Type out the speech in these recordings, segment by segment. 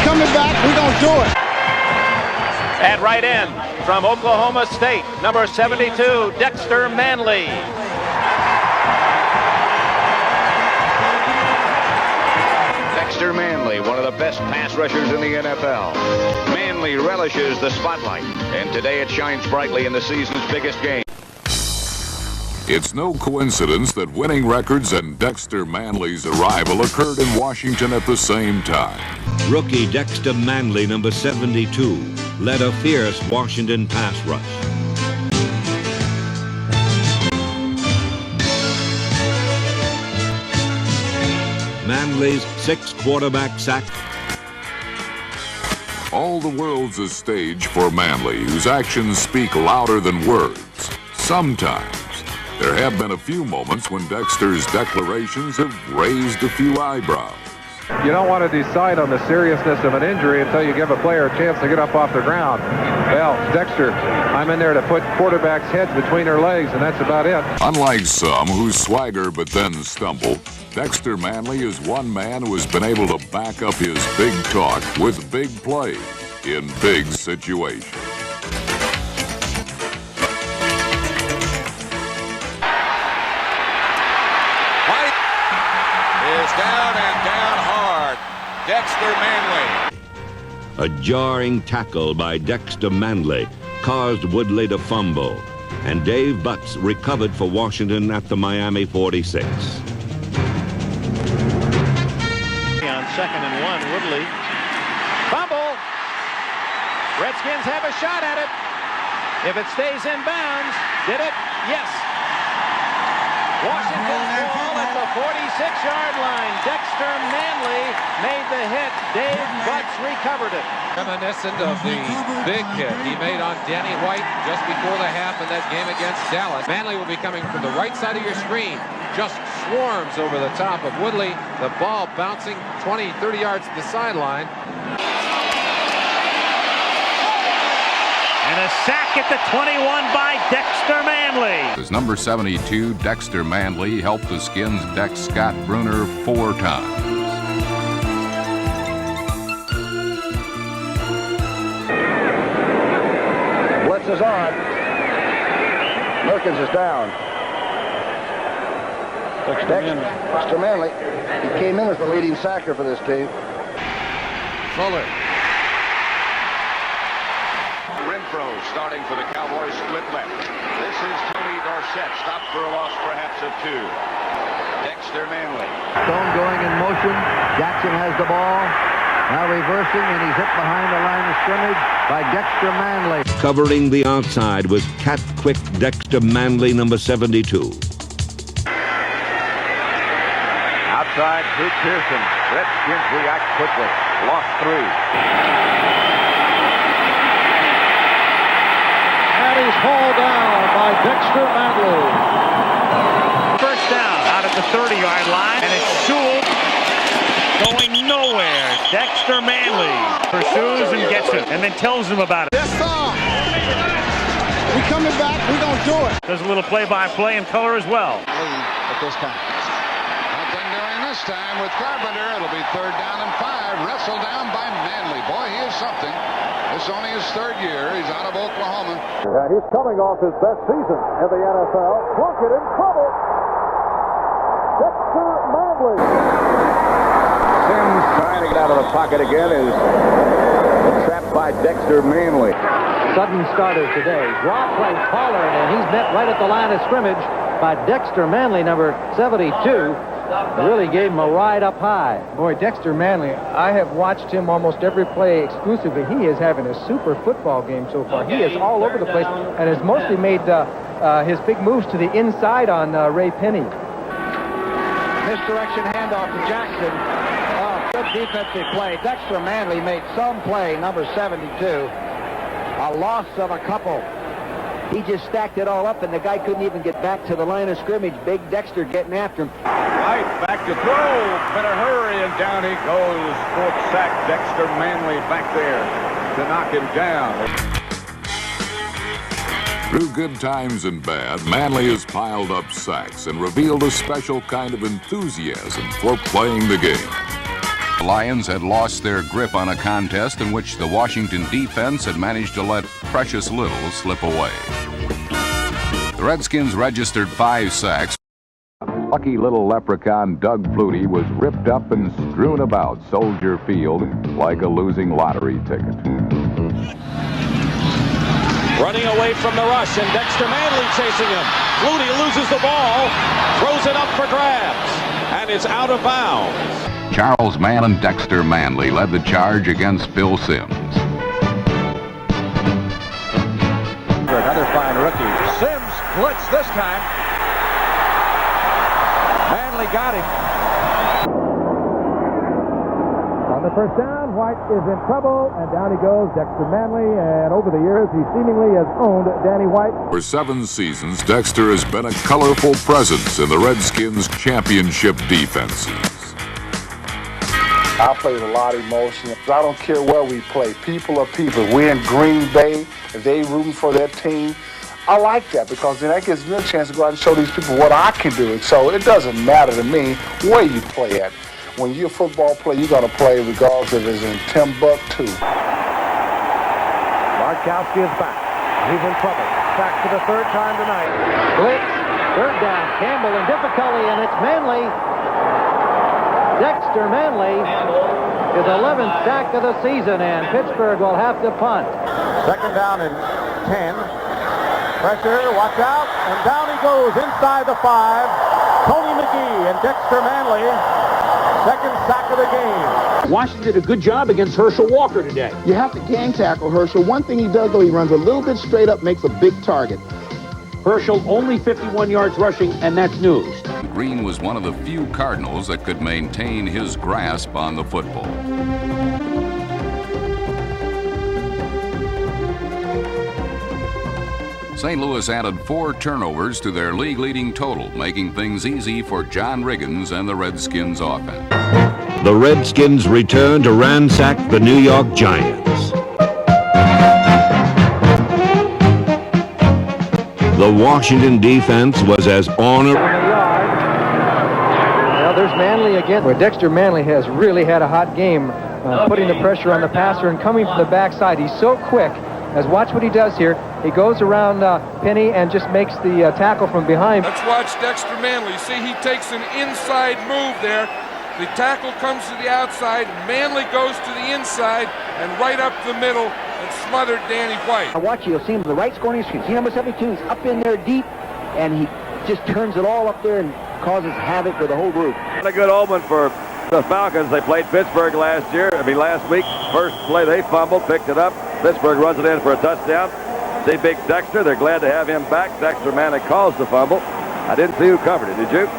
coming back. We're going to do it. At right end from Oklahoma State, number 72, Dexter Manley. Dexter Manley, one of the best pass rushers in the NFL. Manley relishes the spotlight, and today it shines brightly in the season's biggest game. It's no coincidence that winning records and Dexter Manley's arrival occurred in Washington at the same time. Rookie Dexter Manley, number 72, led a fierce Washington pass rush. Manley's 6 quarterback sacks. All the world's a stage for Manley, whose actions speak louder than words. Sometimes, there have been a few moments when Dexter's declarations have raised a few eyebrows. You don't want to decide on the seriousness of an injury until you give a player a chance to get up off the ground. Well, Dexter, I'm in there to put quarterbacks' heads between their legs, and that's about it. Unlike some who swagger but then stumble, Dexter Manley is one man who has been able to back up his big talk with big plays in big situations. Is down and down hard. Dexter Manley. A jarring tackle by Dexter Manley caused Woodley to fumble, and Dave Butts recovered for Washington at the Miami 46. On 2nd and 1, Woodley. Fumble. Redskins have a shot at it. If it stays in bounds, did it? Yes. Washington's ball at the 46-yard line. Dexter Manley made the hit. Dave Butts recovered it. Reminiscent of the big hit he made on Danny White just before the half in that game against Dallas. Manley will be coming from the right side of your screen. Just swarms over the top of Woodley. The ball bouncing 20, 30 yards to the sideline. And a sack at the 21 by Dexter Manley. As number 72, Dexter Manley helped the Skins deck Scott Bruner 4 times. Blitz is on. Merkins is down. Dexter Manley. He came in as the leading sacker for this team. Fuller. Renfro starting for the Cowboys, split left. This is Tony Dorsett, stopped for a loss perhaps of 2. Dexter Manley. Stone going in motion. Jackson has the ball. Now reversing, and he's hit behind the line of scrimmage by Dexter Manley. Covering the outside was cat-quick Dexter Manley, number 72. Outside to Pearson. Redskins react quickly. Lost 3. And he's hauled down by Dexter Manley. First down out at the 30-yard line, and it's Sewell going nowhere. Dexter Manley pursues and gets it, and then tells him about it. Yes, sir. We coming back. We gonna do it. Does a little play-by-play in color as well. At this time. Nothing doing this time with Carpenter. It'll be 3rd down and 5. Wrestled down by Manley. Boy, he is something. This is only his 3rd year. He's out of Oklahoma. Yeah, he's coming off his best season in the NFL. Plunkett in trouble. Dexter Manley. Sims trying to get out of the pocket again is trapped by Dexter Manley. Sudden starter today. Draw play Pollard, and he's met right at the line of scrimmage by Dexter Manley, number 72. Really gave him a ride up high. Boy, Dexter Manley, I have watched him almost every play exclusively. He is having a super football game so far. He is all over the place and has mostly made his big moves to the inside on Ray Penny. Misdirection handoff to Jackson. Good defensive play. Dexter Manley made some play, number 72. A loss of a couple. He just stacked it all up, and the guy couldn't even get back to the line of scrimmage. Big Dexter getting after him. Right, back to throw. Better hurry, and down he goes. 4th sack. Dexter Manley back there to knock him down. Through good times and bad, Manley has piled up sacks and revealed a special kind of enthusiasm for playing the game. The Lions had lost their grip on a contest in which the Washington defense had managed to let precious little slip away. The Redskins registered 5 sacks. Lucky little leprechaun Doug Flutie was ripped up and strewn about Soldier Field like a losing lottery ticket. Running away from the rush, and Dexter Manley chasing him. Flutie loses the ball, throws it up for grabs, and it's out of bounds. Charles Mann and Dexter Manley led the charge against Phil Simms. Another fine rookie. Simms blitz this time. Manley got him. On the first down, White is in trouble, and down he goes, Dexter Manley, and over the years, he seemingly has owned Danny White. For 7 seasons, Dexter has been a colorful presence in the Redskins' championship defenses. I play with a lot of emotion. I don't care where we play. People are people. We're in Green Bay. If they rooting for their team, I like that because then that gives me a chance to go out and show these people what I can do. And so it doesn't matter to me where you play at. When you're a football player, you're going to play regardless if it's in Timbuktu. Markowski is back. He's in trouble. Back for the 3rd time tonight. Blitz. 3rd down. Campbell in difficulty, and it's Manley. Dexter Manley, his 11th sack of the season, and Pittsburgh will have to punt. 2nd down and 10. Pressure, watch out, and down he goes inside the 5. Tony McGee and Dexter Manley, 2nd sack of the game. Washington did a good job against Herschel Walker today. You have to gang tackle Herschel. One thing he does, though, he runs a little bit straight up, makes a big target. Herschel only 51 yards rushing, and that's news. Green was one of the few Cardinals that could maintain his grasp on the football. St. Louis added 4 turnovers to their league-leading total, making things easy for John Riggins and the Redskins offense. The Redskins return to ransack the New York Giants. The Washington defense was as honorable. Well, there's Manley again, where Dexter Manley has really had a hot game, putting the pressure on the passer and coming from the backside. He's so quick. As watch what he does here. He goes around Penny and just makes the tackle from behind. Let's watch Dexter Manley. See, he takes an inside move there. The tackle comes to the outside. Manley goes to the inside and right up the middle and smothered Danny White. Now watch, you'll see him to the right scoring screen. See number 72 is up in there deep, and he just turns it all up there and causes havoc for the whole group. What a good omen for the Falcons. They played Pittsburgh last week. First play they fumbled, picked it up. Pittsburgh runs it in for a touchdown. See big Dexter. They're glad to have him back. Dexter Manley caused the fumble. I didn't see who covered it. Did you?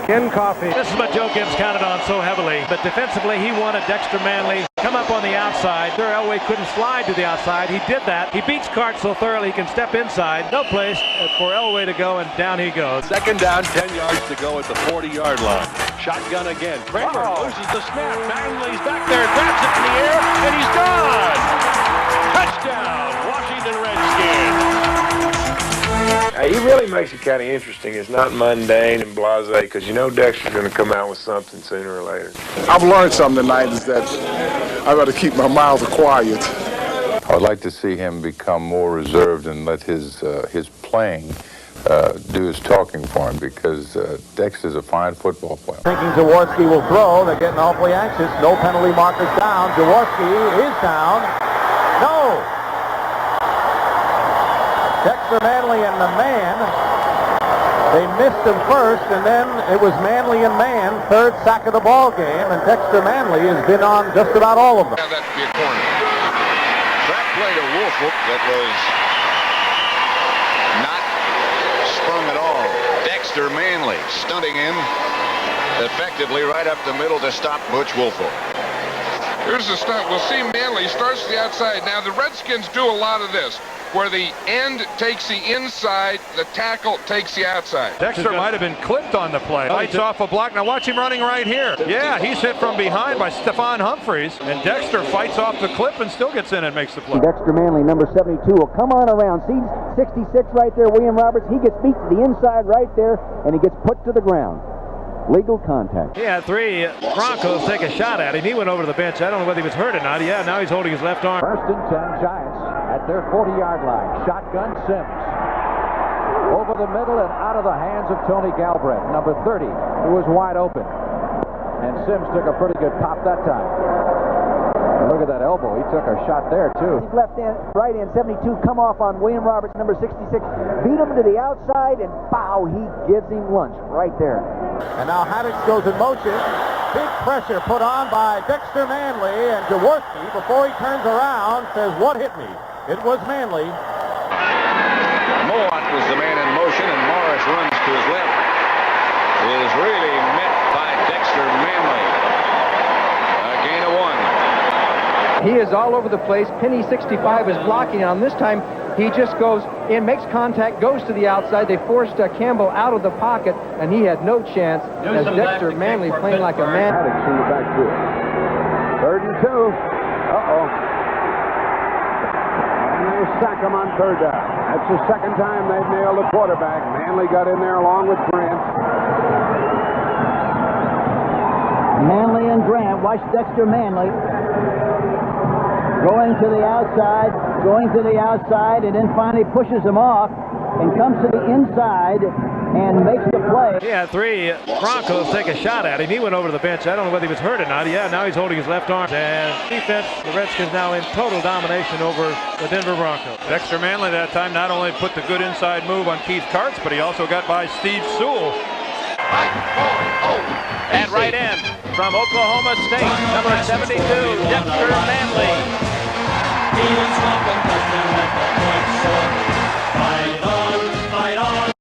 Ken Coffey. This is what Joe Gibbs counted on so heavily. But defensively, he wanted Dexter Manley come up on the outside. Elway couldn't slide to the outside. He did that. He beats Cart so thoroughly he can step inside. No place for Elway to go, and down he goes. 2nd down, 10 yards to go at the 40-yard line. Shotgun again. Kramer loses the snap. Manley's back there, grabs it in the air, and he's gone. Touchdown, Washington Redskins. He really makes it kind of interesting. It's not mundane and blasé because you know Dexter's going to come out with something sooner or later. I've learned something tonight is that I've got to keep my mouth quiet. I would like to see him become more reserved and let his playing do his talking for him because Dexter's a fine football player. Thinking Jaworski will throw. They're getting awfully anxious. No penalty markers down. Jaworski is down. No! Dexter Manley and the man. They missed him first, and then it was Manley and man, 3rd sack of the ball game, and Dexter Manley has been on just about all of them. Have that to be a corner. That play to Wolfhook that was not sprung at all. Dexter Manley stunting him effectively right up the middle to stop Butch Wolfhook. Here's the stunt. We'll see Manley starts to the outside. Now, the Redskins do a lot of this, where the end takes the inside, the tackle takes the outside. Dexter might have been clipped on the play. Lights off a block. Now watch him running right here. Yeah, he's hit from behind by Stephon Humphreys, and Dexter fights off the clip and still gets in and makes the play. Dexter Manley, number 72, will come on around. See 66 right there, William Roberts. He gets beat to the inside right there, and he gets put to the ground. Legal contact. He had 3 Broncos take a shot at him. He went over to the bench. I don't know whether he was hurt or not. Yeah, now he's holding his left arm. 1st and 10, Giants at their 40-yard line. Shotgun Sims. Over the middle and out of the hands of Tony Galbraith, number 30, who was wide open. And Sims took a pretty good pop that time. And look at that elbow. He took a shot there, too. Left end, right end, 72, come off on William Roberts, number 66. Beat him to the outside, and bow, he gives him lunch right there. And now Haddix goes in motion. Big pressure put on by Dexter Manley, and Jaworski, before he turns around, says, "What hit me?" It was Manley. Mowat was the man in motion, and Morris runs to his left. It is really met by Dexter Manley. A gain of 1. He is all over the place. Penny 65 is blocking on. This time, he just goes in, makes contact, goes to the outside. They forced Campbell out of the pocket, and he had no chance as Dexter Manley playing like a man. Haddix in the backfield. 3rd and 2. Uh-oh. And they sack him on 3rd down. That's the 2nd time they've nailed the quarterback. Manley got in there along with Grant. Manley and Grant. Watch Dexter Manley. Going to the outside, and then finally pushes him off and comes to the inside and makes the play. He had 3 Broncos take a shot at him. He went over to the bench. I don't know whether he was hurt or not. Yeah, now he's holding his left arm. And defense, the Redskins now in total domination over the Denver Broncos. Dexter Manley that time not only put the good inside move on Keith Karts, but he also got by Steve Sewell. At right end from Oklahoma State, number 72, Dexter Manley. He was welcome touchdown at the point, so